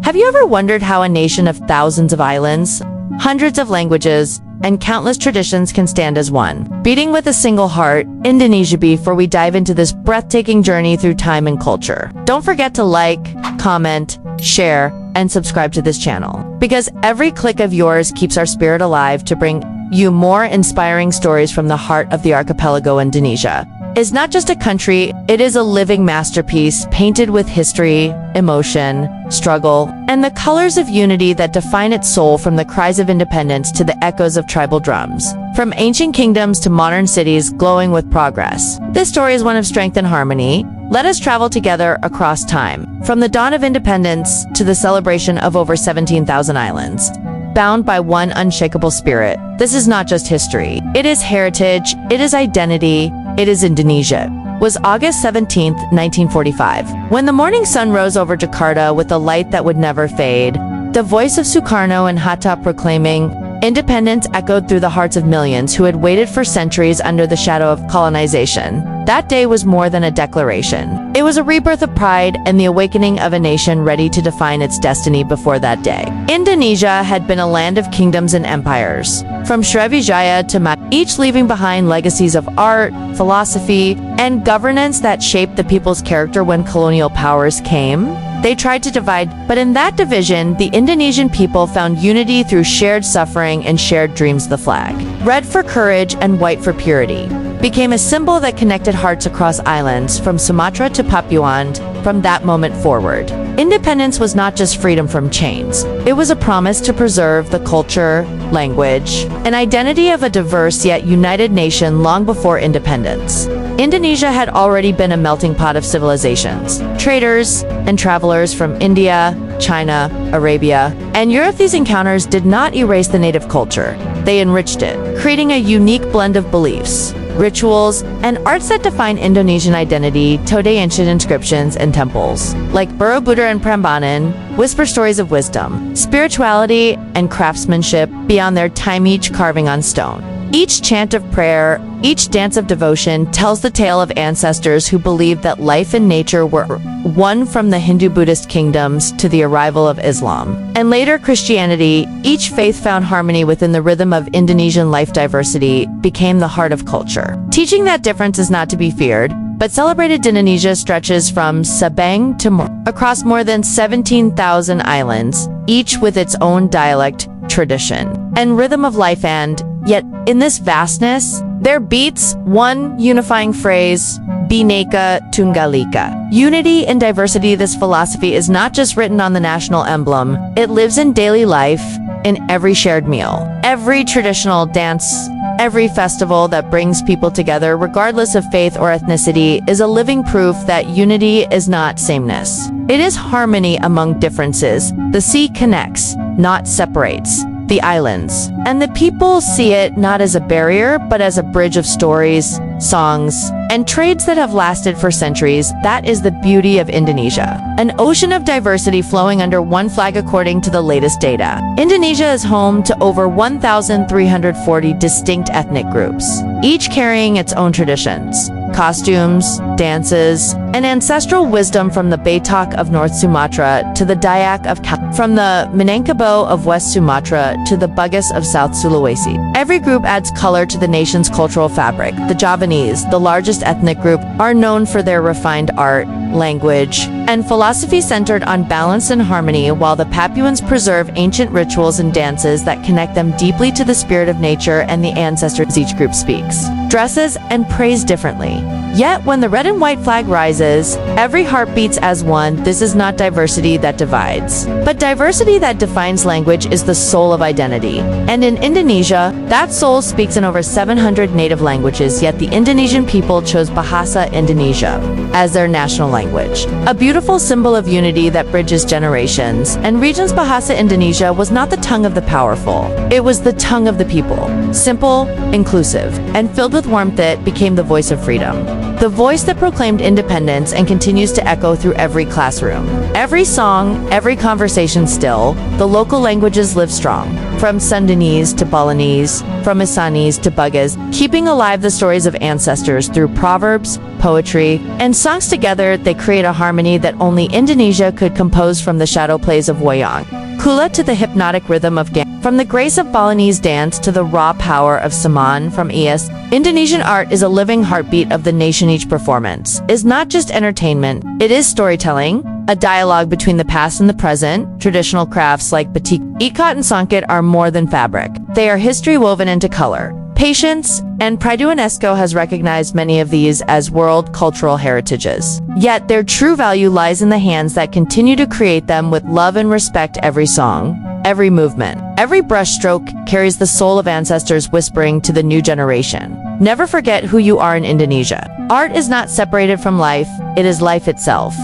Have you ever wondered how a nation of thousands of islands, hundreds of languages, and countless traditions can stand as one, beating with a single heart, Indonesia, before we dive into this breathtaking journey through time and culture? Don't forget to like, comment, share, and subscribe to this channel, because every click of yours keeps our spirit alive to bring you more inspiring stories from the heart of the archipelago. Indonesia is not just a country, it is a living masterpiece painted with history, emotion, struggle, and the colors of unity that define its soul, from the cries of independence to the echoes of tribal drums, from ancient kingdoms to modern cities glowing with progress. This story is one of strength and harmony. Let us travel together across time, from the dawn of independence to the celebration of over 17,000 islands, bound by one unshakable spirit. This is not just history. It is heritage, it is identity, it is Indonesia. Was August 17th, 1945. When the morning sun rose over Jakarta with a light that would never fade, the voice of Sukarno and Hatta proclaiming independence echoed through the hearts of millions who had waited for centuries under the shadow of colonization. That day was more than a declaration. It was a rebirth of pride and the awakening of a nation ready to define its destiny. Before that day, Indonesia had been a land of kingdoms and empires, from Sriwijaya to each leaving behind legacies of art, philosophy, and governance that shaped the people's character. When colonial powers came, they tried to divide, but in that division, the Indonesian people found unity through shared suffering and shared dreams. The flag, red for courage and white for purity, became a symbol that connected hearts across islands, from Sumatra to Papua. From that moment forward, independence was not just freedom from chains. It was a promise to preserve the culture, language, and identity of a diverse yet united nation. Long before independence, Indonesia had already been a melting pot of civilizations, traders, and travelers from India, China, Arabia, and Europe. These encounters did not erase the native culture. They enriched it, creating a unique blend of beliefs, rituals, and arts that define Indonesian identity. Today, ancient inscriptions and temples like Borobudur and Prambanan whisper stories of wisdom, spirituality, and craftsmanship beyond their time, each carving on stone. Each chant of prayer, each dance of devotion tells the tale of ancestors who believed that life and nature were one. From the Hindu-Buddhist kingdoms to the arrival of Islam and later Christianity, each faith found harmony within the rhythm of Indonesian life. Diversity became the heart of culture, teaching that difference is not to be feared, but celebrated. Indonesia stretches from Sabang to across more than 17,000 islands, each with its own dialect, tradition, and rhythm of life. And yet, in this vastness, there beats one unifying phrase: Bhinneka Tunggal Ika. Unity in diversity. This philosophy is not just written on the national emblem, it lives in daily life, in every shared meal, every traditional dance, every festival that brings people together, regardless of faith or ethnicity, is a living proof that unity is not sameness. It is harmony among differences. The sea connects, not separates the islands, and the people see it not as a barrier, but as a bridge of stories, songs, and trades that have lasted for centuries. That is the beauty of Indonesia, an ocean of diversity flowing under one flag. According to the latest data, Indonesia is home to over 1,340 distinct ethnic groups, each carrying its own traditions, costumes, dances, and ancestral wisdom. From the Batak of North Sumatra to the Dayak of from the Minangkabau of West Sumatra to the Bugis of South Sulawesi. Every group adds color to the nation's cultural fabric. The Javanese, the largest ethnic group, are known for their refined art, language, and philosophy centered on balance and harmony, while the Papuans preserve ancient rituals and dances that connect them deeply to the spirit of nature and the ancestors. Each group speaks, dresses, and prays differently. Yet, when the red and white flag rises, every heart beats as one. This is not diversity that divides, but diversity that defines. Language is the soul of identity. And in Indonesia, that soul speaks in over 700 native languages, yet the Indonesian people chose Bahasa Indonesia as their national language, a beautiful symbol of unity that bridges generations and regions. Bahasa Indonesia was not the tongue of the powerful, it was the tongue of the people. Simple, inclusive, and filled with warmth, it became the voice of freedom. The voice that proclaimed independence and continues to echo through every classroom, every song, every conversation. Still, the local languages live strong, from Sundanese to Balinese, from Isanese to Bugis, keeping alive the stories of ancestors through proverbs, poetry, and songs. Together, they they create a harmony that only Indonesia could compose, from the shadow plays of wayang kula to the hypnotic rhythm of gamelan. From the grace of Balinese dance to the raw power of saman from Ias, Indonesian art is a living heartbeat of the nation. Each performance is not just entertainment, it is storytelling, a dialogue between the past and the present. Traditional crafts like batik, ikat, and songket are more than fabric. They are history woven into color, patience, and pride. UNESCO has recognized many of these as world cultural heritages. Yet their true value lies in the hands that continue to create them with love and respect. Every song, every movement, every brushstroke carries the soul of ancestors whispering to the new generation. Never forget who you are in Indonesia. Art is not separated from life, it is life itself.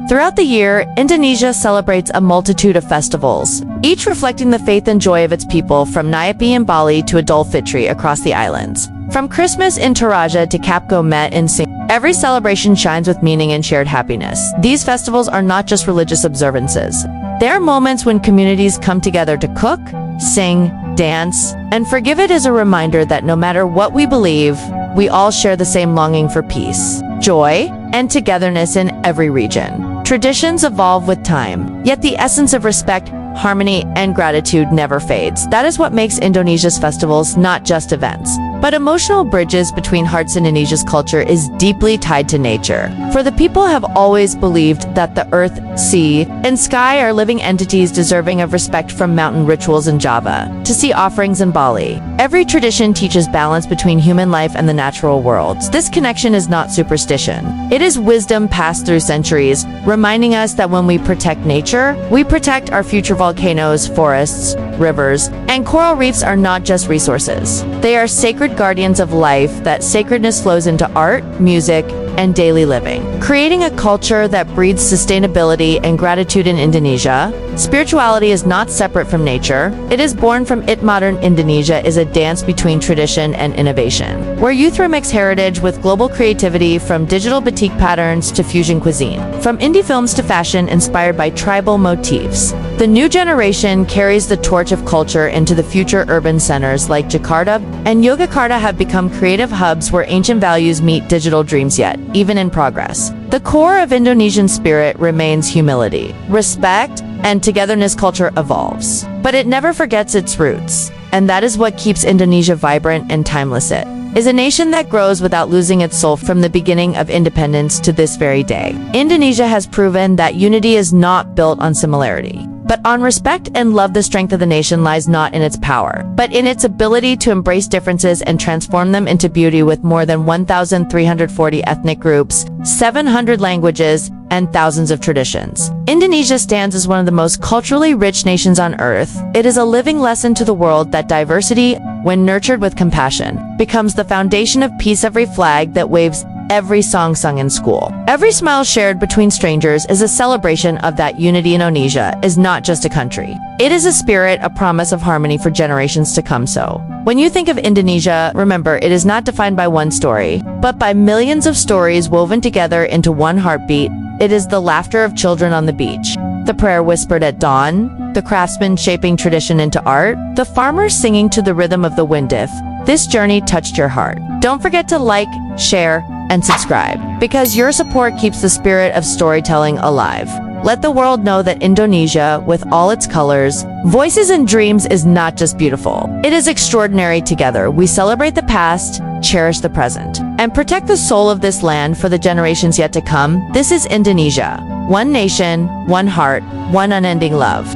Throughout the year, Indonesia celebrates a multitude of festivals, each reflecting the faith and joy of its people, from Nyepi in Bali to Idul Fitri across the islands. From Christmas in Toraja to Cap Gomet in Singapore, every celebration shines with meaning and shared happiness. These festivals are not just religious observances. They are moments when communities come together to cook, sing, dance, and forgive. It is a reminder that no matter what we believe, we all share the same longing for peace, joy, and togetherness in every region. Traditions evolve with time, yet the essence of respect, harmony, and gratitude never fades. That is what makes Indonesia's festivals not just events, but emotional bridges between hearts. Indonesia's culture is deeply tied to nature, for the people have always believed that the earth, sea, and sky are living entities deserving of respect. From mountain rituals in Java to sea offerings in Bali, every tradition teaches balance between human life and the natural world. This connection is not superstition. It is wisdom passed through centuries, reminding us that when we protect nature, we protect our future. Volcanoes, forests, rivers, and coral reefs are not just resources. They are sacred guardians of life. That sacredness flows into art, music, and daily living, creating a culture that breeds sustainability and gratitude. In Indonesia, spirituality is not separate from nature. It is born from it. Modern Indonesia is a dance between tradition and innovation, where youth remix heritage with global creativity, from digital batik patterns to fusion cuisine, from indie films to fashion inspired by tribal motifs. The new generation carries the torch of culture into the future. Urban centers like Jakarta and Yogyakarta have become creative hubs where ancient values meet digital dreams. Yet, even in progress, the core of Indonesian spirit remains humility, respect, and togetherness. Culture evolves, but it never forgets its roots. And that is what keeps Indonesia vibrant and timeless. It is a nation that grows without losing its soul. From the beginning of independence to this very day, Indonesia has proven that unity is not built on similarity, but on respect and love. The strength of the nation lies not in its power, but in its ability to embrace differences and transform them into beauty. With more than 1,340 ethnic groups, 700 languages, and thousands of traditions, Indonesia stands as one of the most culturally rich nations on earth. It is a living lesson to the world that diversity, when nurtured with compassion, becomes the foundation of peace. Every flag that waves, every song sung in school, every smile shared between strangers is a celebration of that unity. Indonesia is not just a country. It is a spirit, a promise of harmony for generations to come. So, when you think of Indonesia, remember, it is not defined by one story, but by millions of stories woven together into one heartbeat. It is the laughter of children on the beach, the prayer whispered at dawn, the craftsmen shaping tradition into art, the farmers singing to the rhythm of the wind. If this journey touched your heart, don't forget to like, share, and subscribe, because your support keeps the spirit of storytelling alive. Let the world know that Indonesia, with all its colors, voices, and dreams, is not just beautiful. It is extraordinary. Together, we celebrate the past, cherish the present, and protect the soul of this land for the generations yet to come. This is Indonesia. One nation, one heart, one unending love.